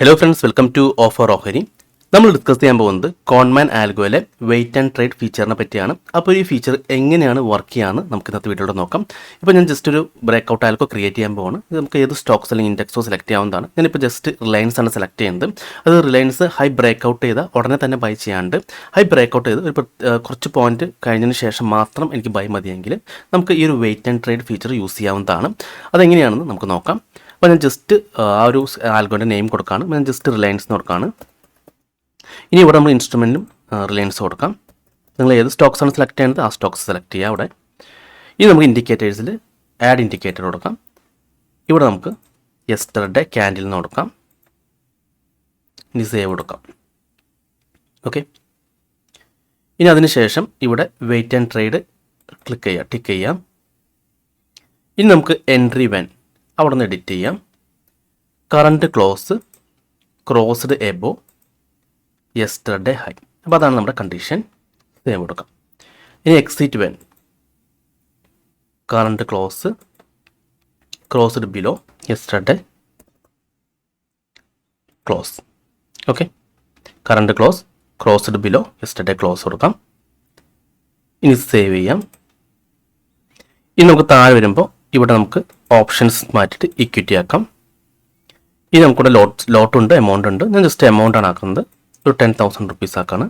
Hello friends, welcome to offer ഓഹരി. നമ്മൾ discuss ചെയ്യാൻ പോകുന്നത് കോൺമാൻ ആൽഗോയിലെ വെയിറ്റ് ആൻഡ് ട്രേഡ് ഫീച്ചറിനെ പറ്റിയാണ്. അപ്പോൾ ഈ ഫീച്ചർ എങ്ങനെയാണ് വർക്ക് ചെയ്യാമെന്ന് നമുക്ക് ഇന്നത്തെ വീഡിയോയിൽ നോക്കാം. ഇപ്പോൾ ഞാൻ ജസ്റ്റ് ഒരു ബ്രേക്ക്ഔട്ട് ആൽഗോ ക്രിയേറ്റ് ചെയ്യാൻ പോകുന്നു. ഇത് നമുക്ക് ഏത് സ്റ്റോക്സ് അല്ലെങ്കിൽ ഇൻഡെക്സോ സെലക്ട് ചെയ്യാവുന്നതാണ്. ഞാനിപ്പോൾ ജസ്റ്റ് റിലയൻസ് ആണ് സെലക്ട് ചെയ്യുന്നത്. അത് റിലയൻസ് ഹൈ ബ്രേക്ക്ഔട്ട് ചെയ്ത ഉടനെ തന്നെ ബൈ ചെയ്യാണ്ട് ഹൈ ബ്രേക്ക്ഔട്ട് ചെയ്ത് ഒരു കുറച്ച് പോയിന്റ് കഴിഞ്ഞതിന് ശേഷം മാത്രം എനിക്ക് ബൈ മതിയെങ്കിൽ നമുക്ക് ഈ ഒരു wait and trade feature use ചെയ്യാവുന്നതാണ്. അതെങ്ങനെയാണെന്ന് നമുക്ക് നോക്കാം. അപ്പോൾ ഞാൻ ജസ്റ്റ് ആ ഒരു ആൽഗോൻ്റെ നെയിം കൊടുക്കുകയാണ്. ഞാൻ ജസ്റ്റ് റിലയൻസ് എന്ന് കൊടുക്കുകയാണ്. ഇനി ഇവിടെ നമ്മൾ ഇൻസ്ട്രുമെൻറ്റിലും റിലയൻസ് കൊടുക്കാം. നിങ്ങൾ ഏത് സ്റ്റോക്സാണ് സെലക്ട് ചെയ്യുന്നത് ആ സ്റ്റോക്സ് സെലക്ട് ചെയ്യുക. അവിടെ ഇനി നമുക്ക് ഇൻഡിക്കേറ്റേഴ്സിൽ ആഡ് ഇൻഡിക്കേറ്റർ കൊടുക്കാം. ഇവിടെ നമുക്ക് യെസ്റ്റർഡേ ക്യാൻഡിൽ എന്ന് കൊടുക്കാം. ഇനി സേവ് കൊടുക്കാം. ഓക്കെ, ഇനി അതിനുശേഷം ഇവിടെ വെയിറ്റ് ആൻഡ് ട്രേഡ് ടിക്ക് ചെയ്യാം. ഇനി നമുക്ക് എൻട്രി വെൻ അവിടെ നിന്ന് എഡിറ്റ് ചെയ്യാം. Current close crossed above yesterday high. അപ്പോൾ അതാണ് നമ്മുടെ കണ്ടീഷൻ. സേവ് കൊടുക്കാം. ഇനി exit when current close crossed below yesterday close. Okay, current close crossed below yesterday close കൊടുക്കാം. ഇനി സേവ് ചെയ്യാം. ഇനി നമുക്ക് താഴെ വരുമ്പോൾ ഇവിടെ നമുക്ക് ഓപ്ഷൻസ് മാറ്റിയിട്ട് ഇക്വിറ്റി ആക്കാം. ഇനി നമുക്കിവിടെ ലോട്ടുണ്ട്, എമൗണ്ട് ഉണ്ട്. ഞാൻ ജസ്റ്റ് എമൗണ്ടാണ് ആക്കുന്നത്. ഒരു 10,000 റുപ്പീസ് ആക്കാണ്.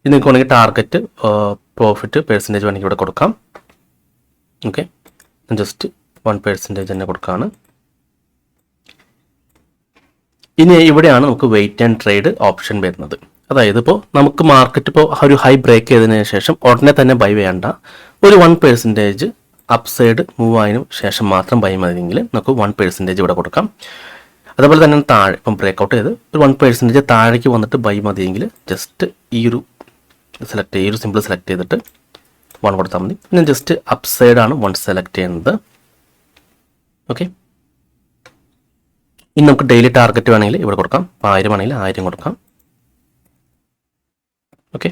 ഇത് നിങ്ങൾക്ക് വേണമെങ്കിൽ ടാർഗറ്റ് പ്രോഫിറ്റ് പെർസെൻറ്റേജ് വേണമെങ്കിൽ ഇവിടെ കൊടുക്കാം. ഓക്കെ, ഞാൻ ജസ്റ്റ് 1% തന്നെ കൊടുക്കുകയാണ്. ഇനി ഇവിടെയാണ് നമുക്ക് വെയിറ്റ് ആൻഡ് ട്രേഡ് ഓപ്ഷൻ വരുന്നത്. അതായത് ഇപ്പോൾ നമുക്ക് മാർക്കറ്റ് ഇപ്പോൾ ഒരു ഹൈ ബ്രേക്ക് ചെയ്തതിന് ശേഷം ഉടനെ തന്നെ ബൈ വേണ്ട, ഒരു 1% അപ്സൈഡ് മൂവ് ആയതിനു ശേഷം മാത്രം ബൈ മതിയെങ്കിൽ നമുക്ക് 1% ഇവിടെ കൊടുക്കാം. അതുപോലെ തന്നെ താഴെ ഇപ്പം ബ്രേക്ക്ഔട്ട് ചെയ്ത് ഒരു 1% താഴേക്ക് വന്നിട്ട് ബൈ മതിയെങ്കിൽ ജസ്റ്റ് ഈ ഒരു സിമ്പിൾ സെലക്ട് ചെയ്തിട്ട് 1 കൊടുത്താൽ മതി. പിന്നെ ജസ്റ്റ് അപ്സൈഡാണ് 1 സെലക്ട് ചെയ്യുന്നത്. ഓക്കെ, ഇനി നമുക്ക് ഡെയിലി ടാർഗറ്റ് വേണമെങ്കിൽ ഇവിടെ കൊടുക്കാം. 1000 ആണെങ്കിൽ 1000 കൊടുക്കാം. ഓക്കെ,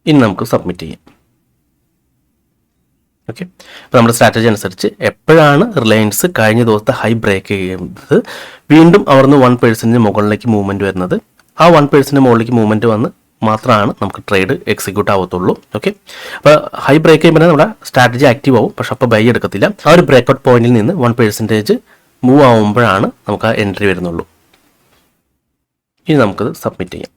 ഇനി നമുക്ക് സബ്മിറ്റ് ചെയ്യാം. ഓക്കെ, അപ്പോൾ നമ്മുടെ സ്ട്രാറ്റജി അനുസരിച്ച് എപ്പോഴാണ് റിലയൻസ് കഴിഞ്ഞ ദിവസത്തെ ഹൈ ബ്രേക്ക് ചെയ്യുന്നത് വീണ്ടും അവിടുന്ന് 1% മുകളിലേക്ക് മൂവ്മെൻറ്റ് വരുന്നത്, ആ 1% മുകളിലേക്ക് മൂവ്മെൻറ്റ് വന്ന് മാത്രമാണ് നമുക്ക് ട്രേഡ് എക്സിക്യൂട്ട് ആവത്തുള്ളൂ. ഓക്കെ, അപ്പോൾ ഹൈ ബ്രേക്ക് ചെയ്യുമ്പോൾ നമ്മുടെ സ്ട്രാറ്റജി ആക്റ്റീവ് ആവും, പക്ഷെ അപ്പോൾ ബൈ എടുക്കത്തില്ല. ആ ഒരു ബ്രേക്ക്ഔട്ട് പോയിന്റിൽ നിന്ന് 1% മൂവ് ആവുമ്പോഴാണ് നമുക്ക് ആ എൻട്രി വരുന്നുള്ളൂ. ഇനി നമുക്കത് സബ്മിറ്റ് ചെയ്യാം.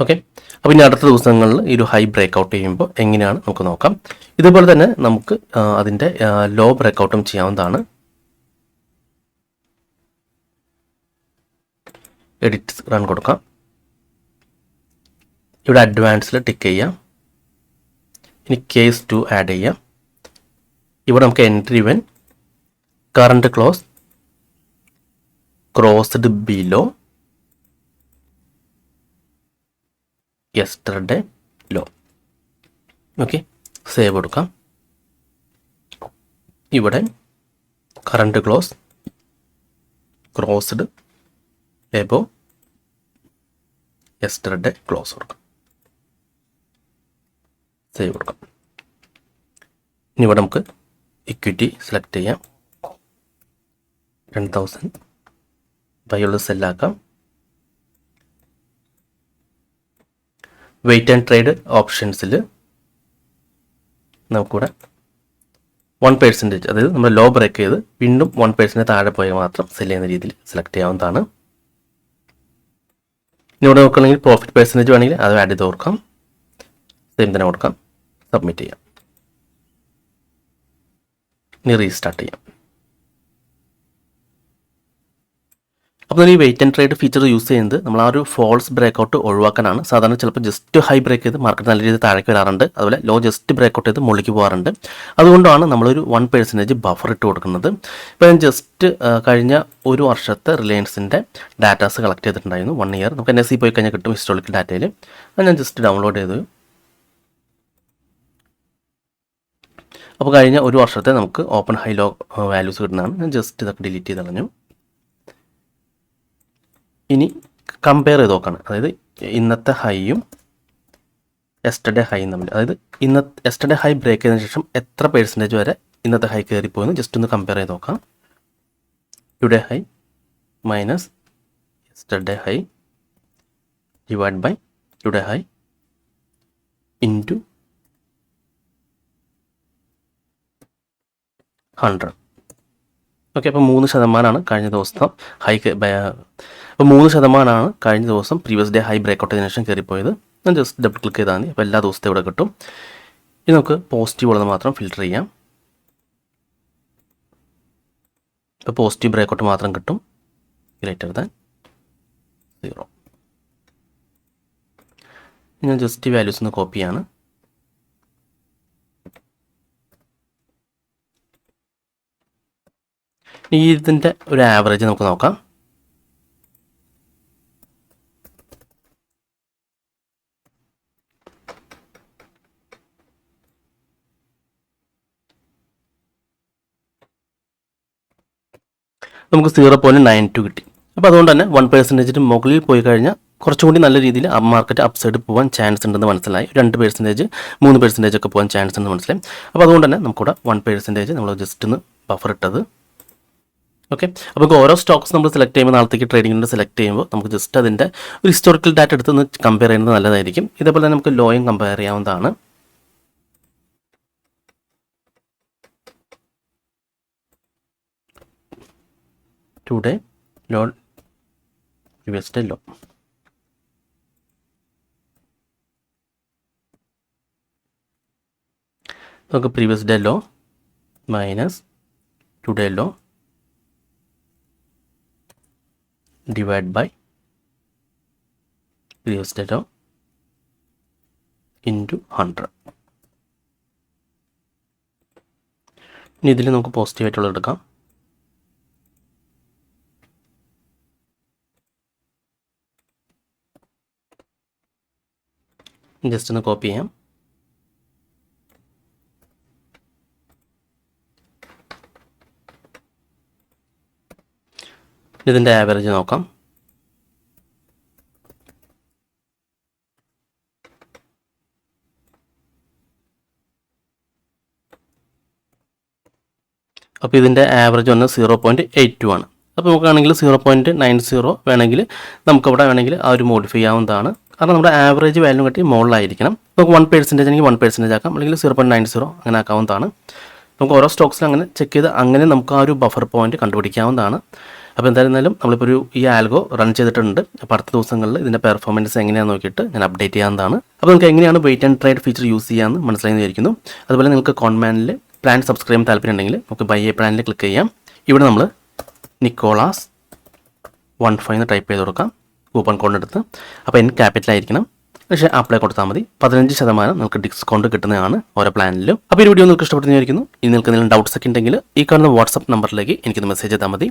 ഓക്കെ, അപ്പോൾ ഇനി അടുത്ത ദിവസങ്ങളിൽ ഈ ഒരു ഹൈ ബ്രേക്ക്ഔട്ട് ചെയ്യുമ്പോൾ എങ്ങനെയാണ് നമുക്ക് നോക്കാം. ഇതുപോലെ തന്നെ നമുക്ക് അതിൻ്റെ ലോ ബ്രേക്ക്ഔട്ടും ചെയ്യാവുന്നതാണ്. എഡിറ്റ് റൺ കൊടുക്കാം. ഇവിടെ അഡ്വാൻസിൽ ടിക്ക് ചെയ്യാം. ഇനി കേസ് 2 ആഡ് ചെയ്യാം. ഇവിടെ നമുക്ക് entry when current close crossed below yesterday low. Okay, save കൊടുക്കാം. ഇവിടെ current close crossed above yesterday close കൊടുക്കാം. സേവ് കൊടുക്കാം. ഇനി ഇവിടെ നമുക്ക് ഇക്വിറ്റി സെലക്ട് ചെയ്യാം. 10,000 ബൈയുള്ള സെല്ലാക്കാം. വെയിറ്റ് ആൻഡ് ട്രേഡ് ഓപ്ഷൻസിൽ നമുക്കിവിടെ 1%, അതായത് നമ്മൾ ലോ ബ്രേക്ക് ചെയ്ത് വീണ്ടും 1% താഴെ പോയാൽ മാത്രം സെല് ചെയ്യുന്ന രീതിയിൽ സെലക്ട് ചെയ്യാവുന്നതാണ്. ഇനി ഇവിടെ നോക്കുകയാണെങ്കിൽ പ്രോഫിറ്റ് പെർസെൻറ്റേജ് വേണമെങ്കിൽ അത് ആഡ് ചെയ്ത് കൊടുക്കാം. സെയിം തന്നെ കൊടുക്കാം. സബ്മിറ്റ് ചെയ്യാം. ഇനി റീസ്റ്റാർട്ട് ചെയ്യാം. അപ്പോൾ ഈ wait and trade feature use ചെയ്യുന്നത് നമ്മൾ ആ ഒരു ഫോൾസ് ബ്രേക്ക്ഔട്ട് ഒഴിവാക്കാനാണ്. സാധാരണ ചിലപ്പോൾ ജസ്റ്റ് ഹൈ ബ്രേക്ക് ചെയ്ത് മാർക്കറ്റ് നല്ല രീതിയിൽ താഴേക്ക് വരാറുണ്ട്, അതുപോലെ ലോ ജസ്റ്റ് ബ്രേക്ക്ഔട്ട് ചെയ്ത് മുകളിലേക്ക് പോകാറുണ്ട്. അതുകൊണ്ടാണ് നമ്മളൊരു 1% ബഫർ ഇട്ട് കൊടുക്കുന്നത്. ഇപ്പോൾ ഞാൻ ജസ്റ്റ് കഴിഞ്ഞ ഒരു വർഷത്തെ റിലയൻസിൻ്റെ ഡാറ്റാസ് കളക്ട് ചെയ്തിട്ടുണ്ടായിരുന്നു. 1 ഇയർ നമുക്ക് NSE പോയി കഴിഞ്ഞാൽ കിട്ടും ഹിസ്റ്റോറിക്കൽ ഡാറ്റയിൽ. അത് ഞാൻ ജസ്റ്റ് ഡൗൺലോഡ് ചെയ്തു. അപ്പോൾ കഴിഞ്ഞ ഒരു വർഷത്തെ നമുക്ക് ഓപ്പൺ ഹൈ ലോ വാല്യൂസ് കിട്ടുന്നതാണ്. ഞാൻ ജസ്റ്റ് ഇതൊക്കെ ഡിലീറ്റ് ചെയ്ത് കളഞ്ഞു. ഇനി കമ്പയർ ചെയ്ത് നോക്കുകയാണ്. അതായത് ഇന്നത്തെ ഹൈയും യെസ്റ്റർഡേ ഹൈ തമ്മിൽ, അതായത് യെസ്റ്റർഡേ ഹൈ ബ്രേക്ക് ചെയ്തതിന് ശേഷം എത്ര പെർസെൻറ്റേജ് വരെ ഇന്നത്തെ ഹൈ കയറിപ്പോയെന്ന് ജസ്റ്റ് ഒന്ന് കമ്പയർ ചെയ്ത് നോക്കാം. Today high minus yesterday high divide by today high into 100. ഓക്കെ, അപ്പോൾ 3% കഴിഞ്ഞ ദിവസം ഹൈ, അപ്പോൾ 3% കഴിഞ്ഞ ദിവസം previous day high breakout ചെയ്തതിനു ശേഷം കയറിപ്പോയത്. ഞാൻ ജസ്റ്റ് ഡബിൾ ക്ലിക്ക് ചെയ്താൽ മതി. അപ്പോൾ എല്ലാ ദിവസത്തെ ഇവിടെ കിട്ടും. ഇനി നമുക്ക് പോസിറ്റീവ് ഉള്ളത് മാത്രം ഫിൽറ്റർ ചെയ്യാം. ഇപ്പോൾ പോസിറ്റീവ് ബ്രേക്ക് ഔട്ട് മാത്രം കിട്ടും, ഗ്രേറ്റർ ദാൻ 0. ഞാൻ ജസ്റ്റ് വാല്യൂസ് ഒന്ന് കോപ്പി ചെയ്യാണ്. ഇതിൻ്റെ ഒരു ആവറേജ് നമുക്ക് നോക്കാം. നമുക്ക് 0.92 കിട്ടി. അപ്പോൾ അതുകൊണ്ട് തന്നെ 1% മുകളിൽ പോയി കഴിഞ്ഞാൽ കുറച്ചും കൂടി നല്ല രീതിയിൽ മാർക്കറ്റ് അപ്സൈഡ് പോകാൻ ചാൻസ് ഉണ്ടെന്ന് മനസ്സിലായി. 2%, 3% ഒക്കെ പോകാൻ ചാൻസ് ഉണ്ടെന്ന് മനസ്സിലായി. അപ്പോൾ അതുകൊണ്ട് തന്നെ നമുക്കിവിടെ 1% നമ്മൾ ജസ്റ്റ് ഒന്ന് ബഫർ ഇട്ടത്. ഓക്കെ, അപ്പോൾ ഓരോ സ്റ്റോക്സ് നമ്മൾ സെലക്ട് ചെയ്യുമ്പോൾ, നാളത്തേക്ക് ട്രേഡിങ്ങിൻ്റെ സെലക്ട് ചെയ്യുമ്പോൾ നമുക്ക് ജസ്റ്റ് അതിൻ്റെ ഒരു ഹിസ്റ്റോറിക്കൽ ഡാറ്റ എടുത്ത് ഒന്ന് കമ്പയർ ചെയ്യുന്നത് നല്ലതായിരിക്കും. ഇതേപോലെ തന്നെ നമുക്ക് ലോയും കമ്പയർ ചെയ്യാവുന്നതാണ്. Today low, previous day low. നമുക്ക് previous day low minus today low divide by previous day low into 100. ഇനി ഇതിൽ നമുക്ക് പോസിറ്റീവായിട്ടുള്ളത് എടുക്കാം. ജസ്റ്റ് ഒന്ന് കോപ്പി ചെയ്യാം. ഇതിൻ്റെ ആവറേജ് നോക്കാം. അപ്പോൾ ഇതിൻ്റെ ആവറേജ് വന്ന് 0.82 ആണ്. അപ്പോൾ നമുക്കാണെങ്കിൽ 0.90 വേണമെങ്കിൽ നമുക്കവിടെ വേണമെങ്കിൽ ആ ഒരു മോഡിഫൈ ചെയ്യാവുന്നതാണ്. കാരണം നമ്മുടെ ആവറേജ് വാല്യൂ കട്ടി മുകളിലായിരിക്കണം. നമുക്ക് 1% ആണെങ്കിൽ 1% ആക്കാം, അല്ലെങ്കിൽ 0.90 അങ്ങനെ ആക്കാവുന്നതാണ്. നമുക്ക് ഓരോ സ്റ്റോക്സിലും അങ്ങനെ ചെക്ക് ചെയ്ത് അങ്ങനെ നമുക്ക് ആ ഒരു ബഫർ പോയിന്റ് കണ്ടുപിടിക്കാവുന്നതാണ്. അപ്പോൾ എന്തായിരുന്നാലും നമ്മളിപ്പോൾ ഈ ആൽഗോ റൺ ചെയ്തിട്ടുണ്ട്. അപ്പോൾ അടുത്ത ദിവസങ്ങളിൽ ഇതിൻ്റെ പെർഫോമൻസ് എങ്ങനെയാണെന്ന് നോക്കിയിട്ട് ഞാൻ അപ്ഡേറ്റ് ചെയ്യാവുന്നതാണ്. അപ്പോൾ നിങ്ങൾക്ക് എങ്ങനെയാണ് wait and trade feature use ചെയ്യാമെന്ന് മനസ്സിലായിരിക്കുന്നു. അതുപോലെ നിങ്ങൾക്ക് കോൺമാനിൽ പ്ലാൻ സബ്സ്ക്രൈബ് ചെയ്യാൻ താല്പര്യം ഉണ്ടെങ്കിൽ നമുക്ക് ബൈ എ പ്ലാനിൽ ക്ലിക്ക് ചെയ്യാം. ഇവിടെ നമ്മൾ നിക്കോളാസ് 15 എന്ന് ടൈപ്പ് ചെയ്ത് കൊടുക്കാം, കൂപ്പൺ കോഡ് എടുത്ത്. അപ്പോൾ N ക്യാപിറ്റലായിരിക്കണം, പക്ഷേ അപ്ലൈ കൊടുത്താൽ മതി. 15% നമുക്ക് ഡിസ്കൗണ്ട് കിട്ടുന്നതാണ് ഓരോ പ്ലാനിലും. അപ്പോൾ ഈ വീഡിയോ നിങ്ങൾക്ക് ഇഷ്ടപ്പെടുന്നതായിരിക്കുന്നു. ഇനി നിങ്ങൾക്ക് എന്തെങ്കിലും ഡൗട്ട്സ് ഒക്കെ ഉണ്ടെങ്കിൽ ഈ കാണുന്ന വാട്സപ്പ് നമ്പറിലേക്ക് എനിക്കൊന്ന് മെസ്സേജ് ചെയ്താൽ മതി.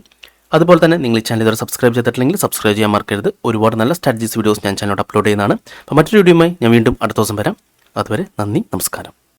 അതുപോലെ തന്നെ നിങ്ങൾ ഈ ചാനൽ ഇതുവരെ സബ്സ്ക്രൈബ് ചെയ്തിട്ടില്ലെങ്കിൽ സബ്സ്ക്രൈബ് ചെയ്യാൻ മറക്കരുത്. ഒരുപാട് നല്ല സ്ട്രാറ്റജീസ് വീഡിയോസ് ഞാൻ ചാനലോട് അപ്ലോഡ് ചെയ്യുന്നതാണ്. അപ്പോൾ മറ്റൊരു വീഡിയോയുമായി ഞാൻ വീണ്ടും അടുത്ത ദിവസം വരാം. അതുവരെ നന്ദി, നമസ്കാരം.